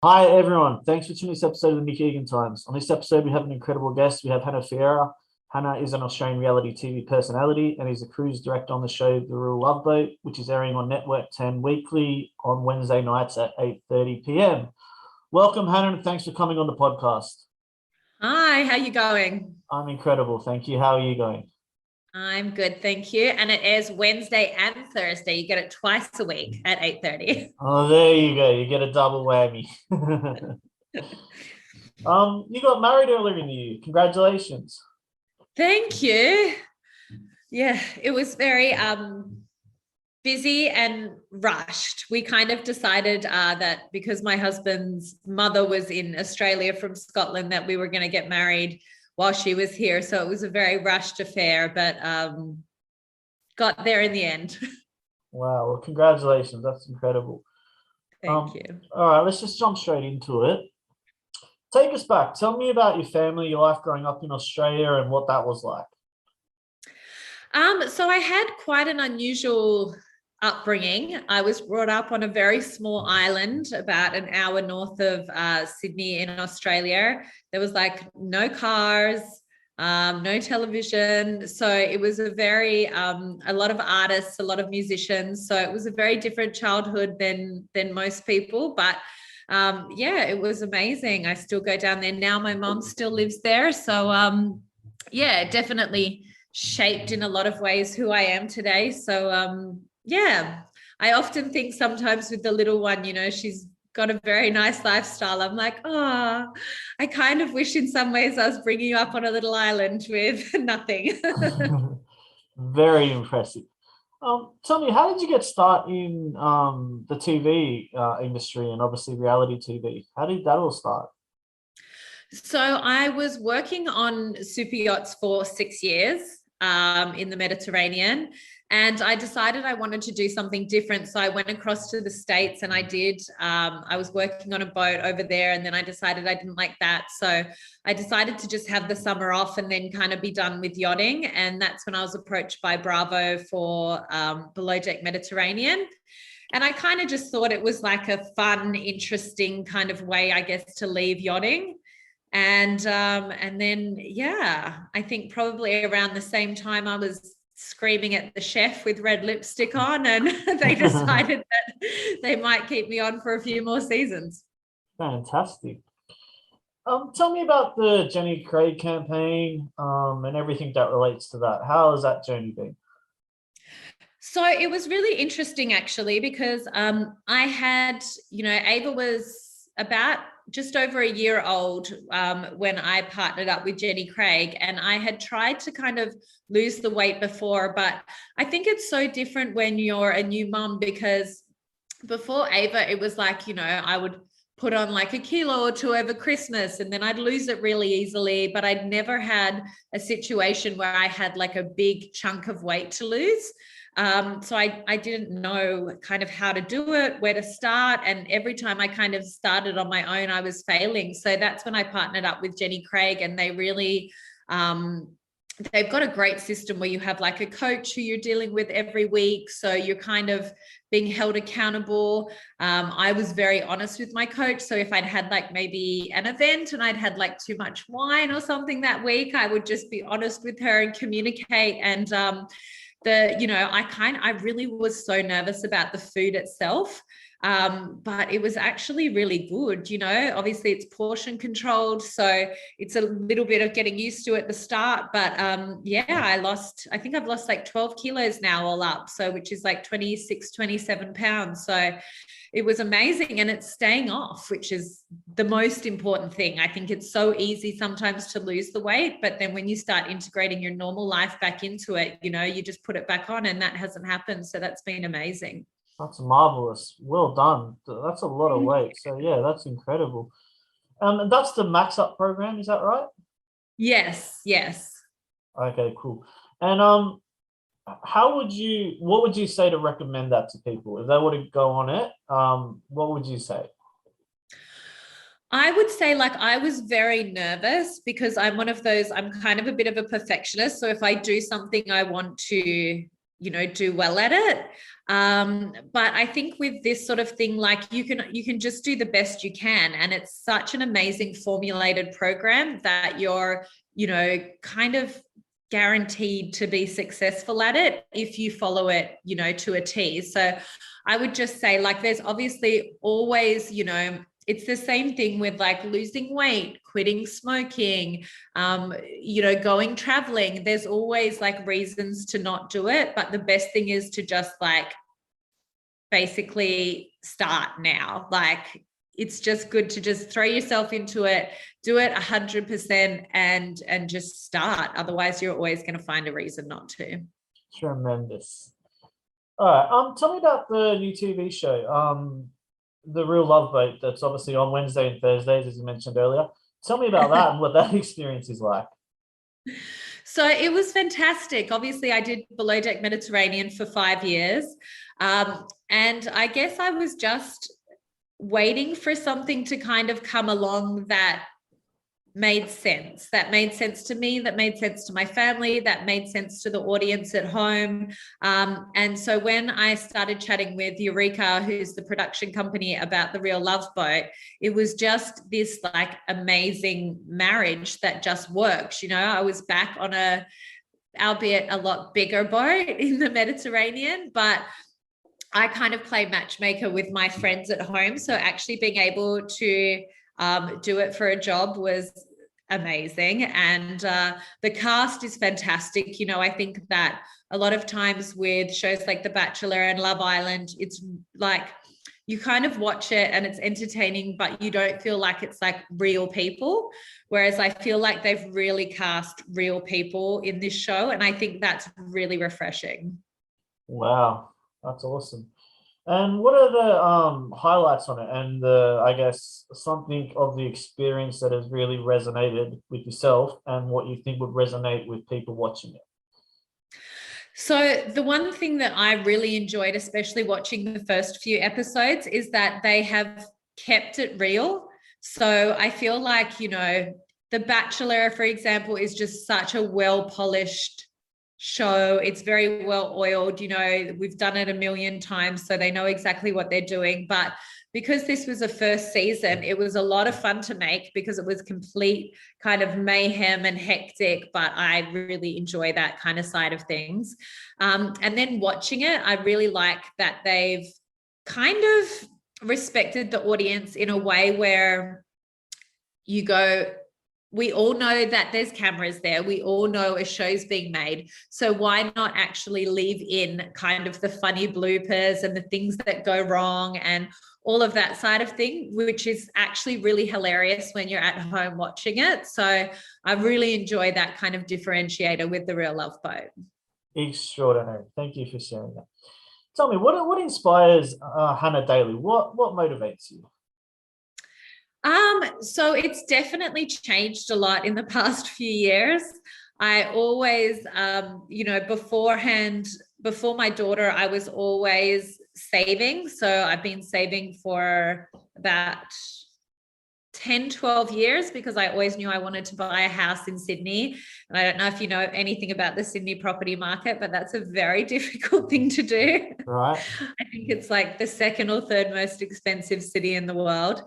Hi everyone, thanks for tuning this episode of the Nick Egan Times. On this episode, we have an incredible guest. We have Hannah Ferrier. Hannah is an Australian reality TV personality and is a cruise director on the show The Real Love Boat, which is airing on Network 10 weekly on Wednesday nights at 8:30 p.m. Welcome, Hannah, and thanks for coming on the podcast. Hi, how you going? I'm incredible, thank you. How are you going? I'm good, thank you. And it airs Wednesday and Thursday. You get it twice a week at 8:30. Oh, there you go. You get a double whammy. You got married earlier in the year. Congratulations. Thank you. Yeah, it was very busy and rushed. We kind of decided that because my husband's mother was in Australia from Scotland, that we were going to get married while she was here. So it was a very rushed affair, but got there in the end. Wow. Well, congratulations. That's incredible. Thank you. All right, let's just jump straight into it. Take us back. Tell me about your family, your life growing up in Australia, and what that was like. So I had quite an unusual upbringing. I was brought up on a very small island about an hour north of Sydney in Australia. There was like no cars, no television. So it was a very, a lot of artists, a lot of musicians. So it was a very different childhood than most people. But yeah, it was amazing. I still go down there now. My mom still lives there. So yeah, definitely shaped in a lot of ways who I am today. So yeah, I often think sometimes with the little one, she's got a very nice lifestyle. I'm like, oh, I kind of wish in some ways I was bringing you up on a little island with nothing. Very impressive. Tell me, how did you get started in the TV industry and obviously reality TV? How did that all start? So I was working on super yachts for 6 years in the Mediterranean. And I decided I wanted to do something different. So I went across to the States and I was working on a boat over there. And then I decided I didn't like that. So I decided to just have the summer off and then kind of be done with yachting. And that's when I was approached by Bravo for Below Deck Mediterranean. And I kind of just thought it was like a fun, interesting kind of way, I guess, to leave yachting. And then, yeah, I think probably around the same time I was screaming at the chef with red lipstick on, and they decided that they might keep me on for a few more seasons. Fantastic. Tell me about the Jenny Craig campaign and everything that relates to that. How has that journey been? So it was really interesting actually, because I had, Ava was about just over a year old when I partnered up with Jenny Craig, and I had tried to kind of lose the weight before, but I think it's so different when you're a new mom, because before Ava, it was like, I would put on like a kilo or two over Christmas and then I'd lose it really easily, but I'd never had a situation where I had like a big chunk of weight to lose. So I didn't know kind of how to do it, where to start. And every time I kind of started on my own, I was failing. So that's when I partnered up with Jenny Craig, and they really, they've got a great system where you have like a coach who you're dealing with every week. So you're kind of being held accountable. I was very honest with my coach. So if I'd had like maybe an event and I'd had like too much wine or something that week, I would just be honest with her and communicate. And I really was so nervous about the food itself. But it was actually really good. Obviously it's portion controlled. So it's a little bit of getting used to at the start, but yeah, I think I've lost like 12 kilos now all up. So, which is like 26, 27 pounds. So it was amazing, and it's staying off, which is the most important thing. I think it's so easy sometimes to lose the weight, but then when you start integrating your normal life back into it, you just put it back on, and that hasn't happened. So that's been amazing. That's marvelous. Well done. That's a lot of weight. So yeah, that's incredible. And that's the Max Up program, is that right? Yes, yes. Okay, cool. And what would you say to recommend that to people if they were to go on it? What would you say? I would say, like, I was very nervous because I'm kind of a bit of a perfectionist. So if I do something, I want to do well at it. But I think with this sort of thing, like you can just do the best you can. And it's such an amazing formulated program that you're, kind of guaranteed to be successful at it if you follow it, to a T. So I would just say, like, there's obviously always, it's the same thing with like losing weight, quitting smoking, going traveling. There's always like reasons to not do it. But the best thing is to just like basically start now. Like, it's just good to just throw yourself into it, do it 100% and just start. Otherwise, you're always going to find a reason not to. Tremendous. All right. Tell me about the new TV show, The Real Love Boat, that's obviously on Wednesday and Thursdays, as you mentioned earlier. Tell me about that and what that experience is like. So it was fantastic. Obviously, I did Below Deck Mediterranean for 5 years. And I guess I was just waiting for something to kind of come along that made sense to me, that made sense to my family, that made sense to the audience at home. And so when I started chatting with Eureka, who's the production company, about The Real Love Boat, it was just this like amazing marriage that just works. I was back on albeit a lot bigger boat in the Mediterranean, but I kind of play matchmaker with my friends at home. So actually being able to do it for a job was amazing. And the cast is fantastic. I think that a lot of times with shows like The Bachelor and Love Island, it's like you kind of watch it and it's entertaining, but you don't feel like it's like real people. Whereas I feel like they've really cast real people in this show. And I think that's really refreshing. Wow. That's awesome. And what are the highlights on it, and I guess something of the experience that has really resonated with yourself and what you think would resonate with people watching it? So the one thing that I really enjoyed, especially watching the first few episodes, is that they have kept it real. So I feel like, The Bachelor, for example, is just such a well-polished show. It's very well oiled. We've done it a million times, so they know exactly what they're doing. But because this was a first season, it was a lot of fun to make because it was complete kind of mayhem and hectic, but I really enjoy that kind of side of things. And then watching it, I really like that they've kind of respected the audience in a way where you go, we all know that there's cameras there. We all know a show's being made. So why not actually leave in kind of the funny bloopers and the things that go wrong and all of that side of thing, which is actually really hilarious when you're at home watching it. So I really enjoy that kind of differentiator with The Real Love Boat. Extraordinary. Thank you for sharing that. Tell me, what inspires Hannah daily? What motivates you? So it's definitely changed a lot in the past few years. I always, beforehand, before my daughter, I was always saving. So I've been saving for about 10, 12 years because I always knew I wanted to buy a house in Sydney. And I don't know if you know anything about the Sydney property market, but that's a very difficult thing to do. Right. I think it's like the second or third most expensive city in the world.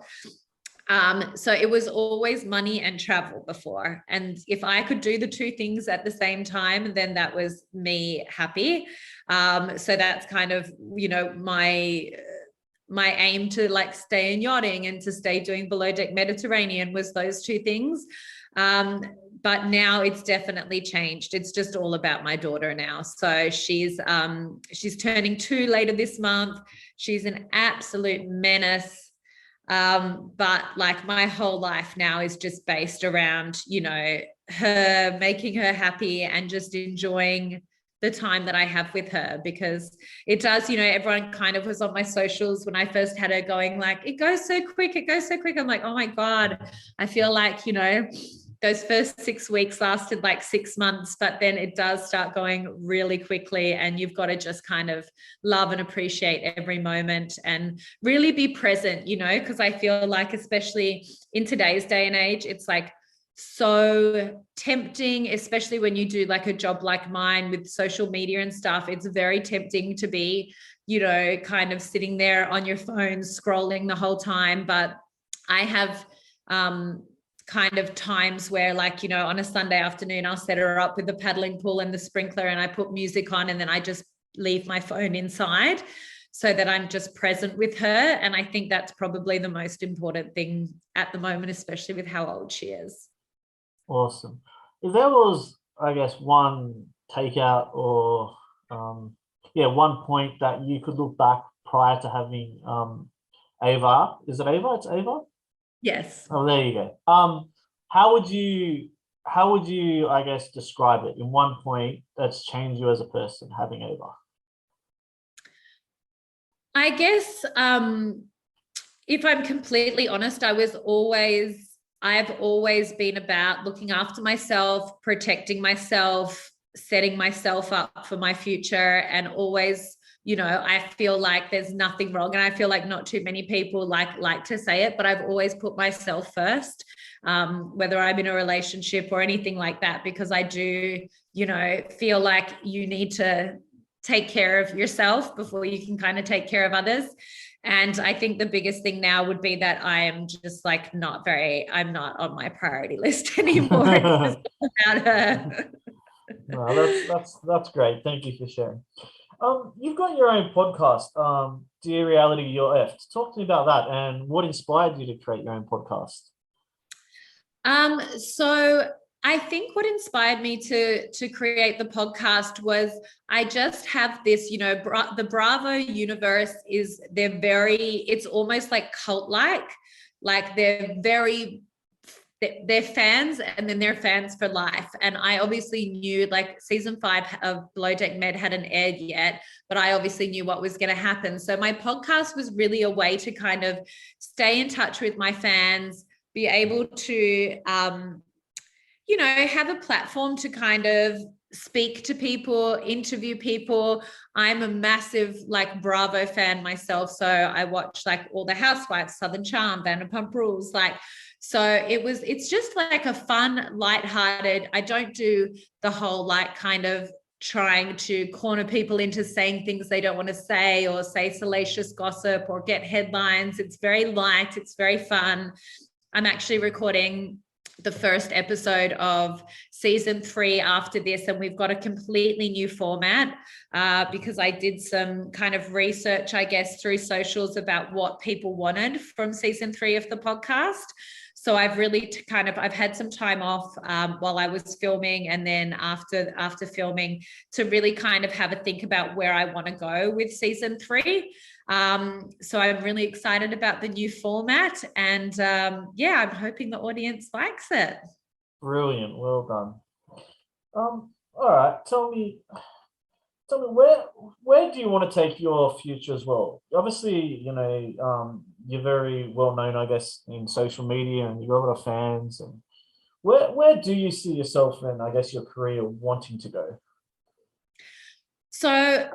So it was always money and travel before. And if I could do the two things at the same time, then that was me happy. So that's kind of, my aim to like stay in yachting and to stay doing Below Deck Mediterranean was those two things. But now it's definitely changed. It's just all about my daughter now. So she's turning 2 later this month. She's an absolute menace. But like my whole life now is just based around, her, making her happy and just enjoying the time that I have with her, because it does, everyone kind of was on my socials when I first had her going like, it goes so quick. I'm like, oh my God, I feel like, those first 6 weeks lasted like 6 months, but then it does start going really quickly and you've got to just kind of love and appreciate every moment and really be present, because I feel like, especially in today's day and age, it's like so tempting, especially when you do like a job like mine with social media and stuff. It's very tempting to be, kind of sitting there on your phone scrolling the whole time. But I have kind of times where, like, on a Sunday afternoon, I'll set her up with the paddling pool and the sprinkler, and I put music on, and then I just leave my phone inside so that I'm just present with her. And I think that's probably the most important thing at the moment, especially with how old she is. Awesome. If there was, I guess, one takeout or one point that you could look back prior to having Ava, is it Ava? It's Ava? Yes. Oh, there you go. How would you I guess describe it in one point that's changed you as a person, having Ava? I guess if I'm completely honest, I've always been about looking after myself, protecting myself, setting myself up for my future, and always, I feel like there's nothing wrong. And I feel like not too many people like to say it, but I've always put myself first, whether I'm in a relationship or anything like that, because I do, feel like you need to take care of yourself before you can kind of take care of others. And I think the biggest thing now would be that I am just like I'm not on my priority list anymore. It's just about her. No, that's great. Thank you for sharing. You've got your own podcast, Dear Reality, You're Effed. Talk to me about that and what inspired you to create your own podcast. So I think what inspired me to create the podcast was I just have this, the Bravo universe it's almost like cult-like they're fans, and then they're fans for life. And I obviously knew, like, season 5 of Below Deck Med hadn't aired yet, but I obviously knew what was going to happen. So my podcast was really a way to kind of stay in touch with my fans, be able to, have a platform to kind of speak to people, interview people. I'm a massive Bravo fan myself. So I watch all the Housewives, Southern Charm, Vanderpump Rules, so it's just like a fun, lighthearted. I don't do the whole kind of trying to corner people into saying things they don't want to say, or say salacious gossip or get headlines. It's very light. It's very fun. I'm actually recording the first episode of season 3 after this, and we've got a completely new format because I did some kind of research, I guess, through socials about what people wanted from season 3 of the podcast. So I've really I've had some time off while I was filming, and then after filming, to really kind of have a think about where I want to go with season 3. So I'm really excited about the new format, and I'm hoping the audience likes it. Brilliant, well done. All right, tell me where do you want to take your future as well? Obviously, you're very well known, I guess, in social media, and you've got a lot of fans. And where do you see yourself in, I guess, your career wanting to go? So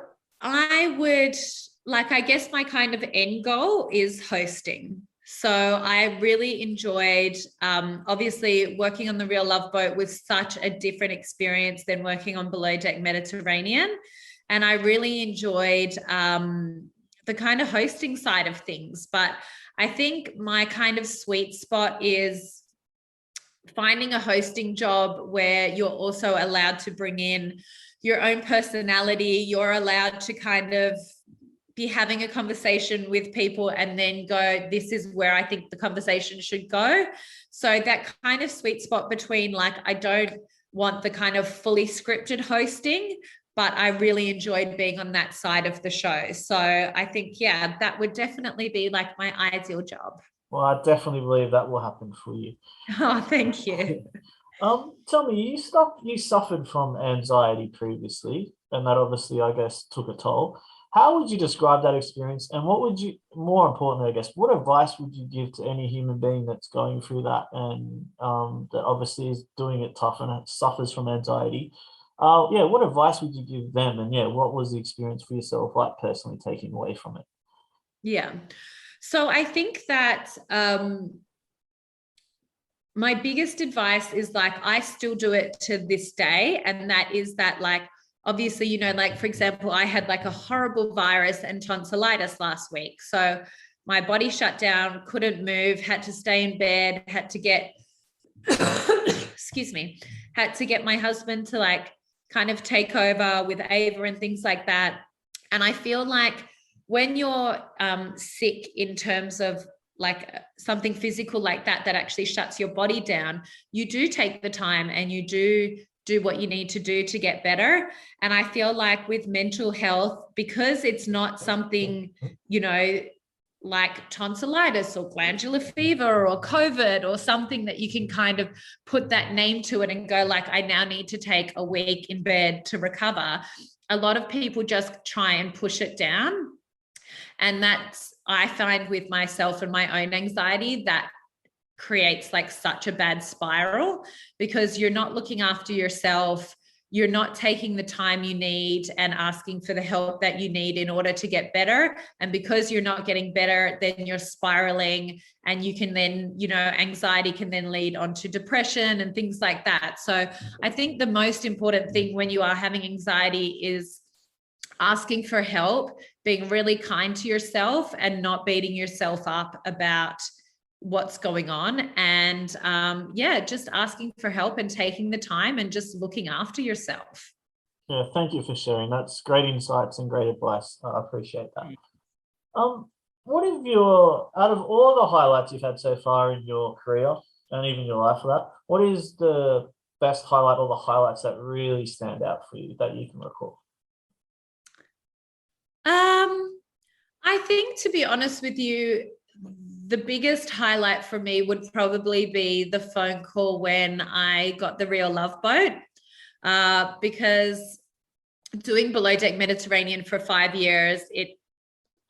I guess my kind of end goal is hosting. So I really enjoyed, obviously, working on the Real Love Boat was such a different experience than working on Below Deck Mediterranean. And I really enjoyed the kind of hosting side of things. But I think my kind of sweet spot is finding a hosting job where you're also allowed to bring in your own personality. You're allowed to kind of be having a conversation with people and then go, this is where I think the conversation should go. So that kind of sweet spot between, I don't want the kind of fully scripted hosting, but I really enjoyed being on that side of the show. So I think, that would definitely be my ideal job. Well, I definitely believe that will happen for you. Oh, thank you. Tell me, you suffered from anxiety previously, and that obviously, I guess, took a toll. How would you describe that experience? And more importantly, I guess, what advice would you give to any human being that's going through that, and that obviously is doing it tough and suffers from anxiety? What advice would you give them? And what was the experience for yourself, personally taking away from it? Yeah. So I think that my biggest advice is like, I still do it to this day. And that is that, like, obviously, you know, like, for example, I had like a horrible virus and tonsillitis last week. So my body shut down, couldn't move, had to stay in bed, had to get, excuse me, had to get my husband to like kind of take over with Ava and things like that. And I feel like when you're sick in terms of like something physical like that, that actually shuts your body down, you do take the time and you do what you need to do to get better. And I feel like with mental health, because it's not something, you know, like tonsillitis or glandular fever or COVID or something that you can kind of put that name to it and go like, I now need to take a week in bed to recover. A lot of people just try and push it down. And that's, I find with myself and my own anxiety, that creates like such a bad spiral, because you're not looking after yourself. You're not taking the time you need and asking for the help that you need in order to get better. And because you're not getting better, then you're spiraling, and you can then, you know, anxiety can then lead on to depression and things like that. So I think the most important thing when you are having anxiety is asking for help, being really kind to yourself and not beating yourself up about what's going on. And just asking for help and taking the time and just looking after yourself. Yeah, thank you for sharing. That's great insights and great advice. I appreciate that. What is out of all the highlights you've had so far in your career and even your life for that, what is the best highlight or the highlights that really stand out for you that you can recall? I think, to be honest with you, the biggest highlight for me would probably be the phone call when I got the Real Love Boat, because doing Below Deck Mediterranean for 5 years,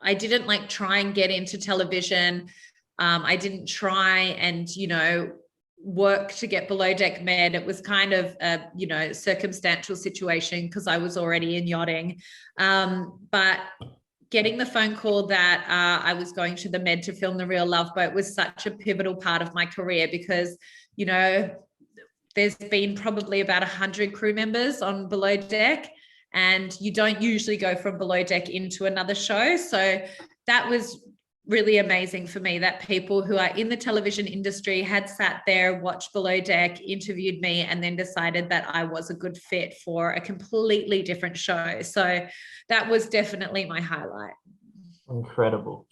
I didn't like try and get into television. I didn't try and, you know, work to get Below Deck Med. It was kind of a, you know, circumstantial situation because I was already in yachting. But getting the phone call that I was going to the Med to film the Real Love Boat was such a pivotal part of my career, because, you know, there's been probably about 100 crew members on Below Deck, and you don't usually go from Below Deck into another show. So that was really amazing for me, that people who are in the television industry had sat there, watched Below Deck, interviewed me, and then decided that I was a good fit for a completely different show. So that was definitely my highlight. Incredible.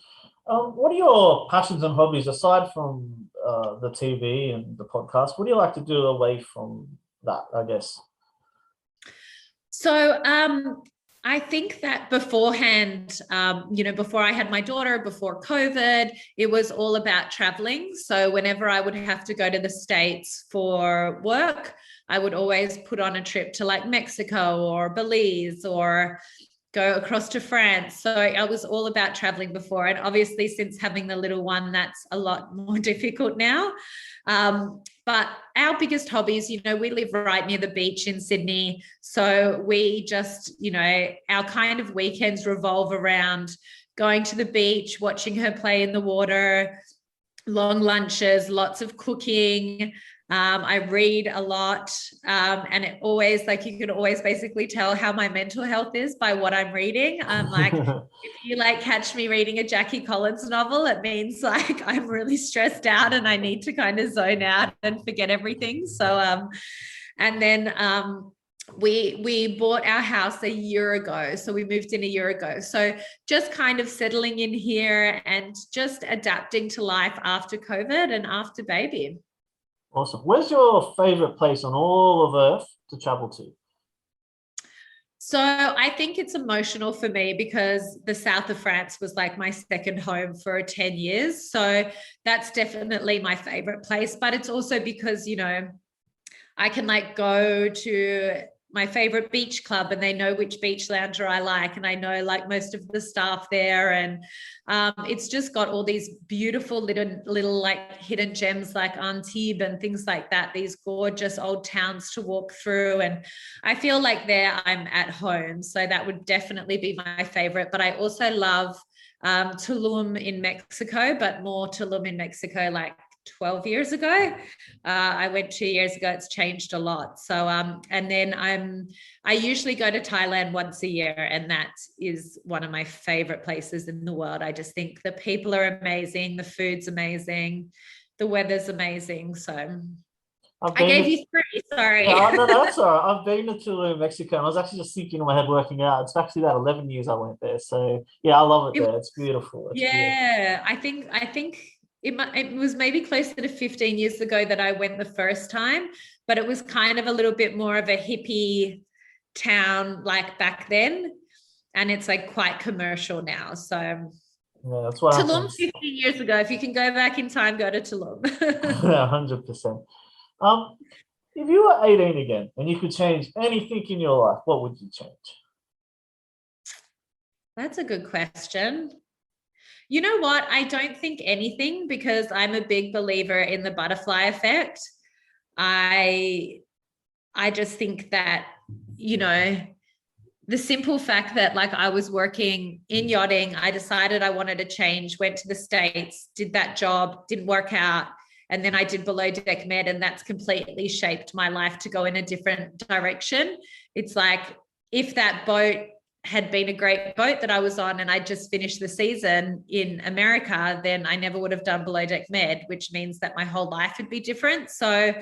What are your passions and hobbies aside from the TV and the podcast? What do you like to do away from that, I guess? So I think that beforehand, you know, before I had my daughter, before COVID, it was all about traveling. So whenever I would have to go to the States for work, I would always put on a trip to like Mexico or Belize or go across to France. So I was all about traveling before. And obviously, since having the little one, that's a lot more difficult now. But our biggest hobbies, you know, we live right near the beach in Sydney. So we just, you know, our kind of weekends revolve around going to the beach, watching her play in the water, long lunches, lots of cooking. I read a lot, and it always, like, you can always basically tell how my mental health is by what I'm reading. Like, if you like catch me reading a Jackie Collins novel, it means like I'm really stressed out and I need to kind of zone out and forget everything. So, and then we bought our house a year ago. So we moved in a year ago. So just kind of settling in here and just adapting to life after COVID and after baby. Awesome. Where's your favorite place on all of Earth to travel to? So I think it's emotional for me because the south of France was like my second home for 10 years. So that's definitely my favorite place. But it's also because, you know, I can like go to my favorite beach club and they know which beach lounger I like, and I know like most of the staff there, and it's just got all these beautiful little like hidden gems like Antibes and things like that, these gorgeous old towns to walk through, and I feel like there I'm at home. So that would definitely be my favorite. But I also love Tulum in Mexico, but more Tulum in Mexico like 12 years ago. I went 2 years ago. It's changed a lot. So, and then I usually go to Thailand once a year, and that is one of my favorite places in the world. I just think the people are amazing. The food's amazing. The weather's amazing. So I gave you three, sorry. Yeah, no, that's all right. I've been to Tulum, Mexico, and I was actually just thinking in my head working out. It's actually about 11 years I went there. So yeah, I love it there. It's beautiful. It's beautiful. I think it was maybe closer to 15 years ago that I went the first time, but it was kind of a little bit more of a hippie town like back then. And it's like quite commercial now. So yeah, that's what Tulum happens. 15 years ago. If you can go back in time, go to Tulum. Yeah, 100%. If you were 18 again and you could change anything in your life, what would you change? That's a good question. You know what? I don't think anything, because I'm a big believer in the butterfly effect. I just think that, you know, the simple fact that like I was working in yachting, I decided I wanted to change, went to the States, did that job, didn't work out. And then I did below deck med, and that's completely shaped my life to go in a different direction. It's like, if that boat had been a great boat that I was on and I just finished the season in America, then I never would have done below deck med, which means that my whole life would be different. So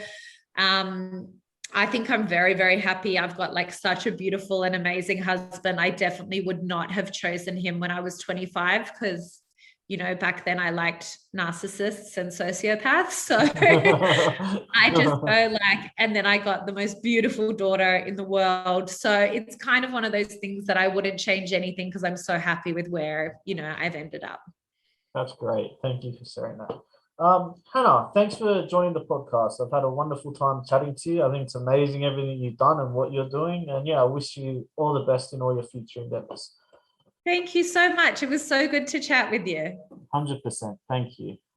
I think I'm very, very happy. I've got like such a beautiful and amazing husband. I definitely would not have chosen him when I was 25, because, you know, back then I liked narcissists and sociopaths. So I just go like, and then I got the most beautiful daughter in the world. So it's kind of one of those things that I wouldn't change anything, because I'm so happy with where, you know, I've ended up. That's great. Thank you for sharing that. Hannah, thanks for joining the podcast. I've had a wonderful time chatting to you. I think it's amazing everything you've done and what you're doing. And yeah, I wish you all the best in all your future endeavors. Thank you so much. It was so good to chat with you. 100%. Thank you.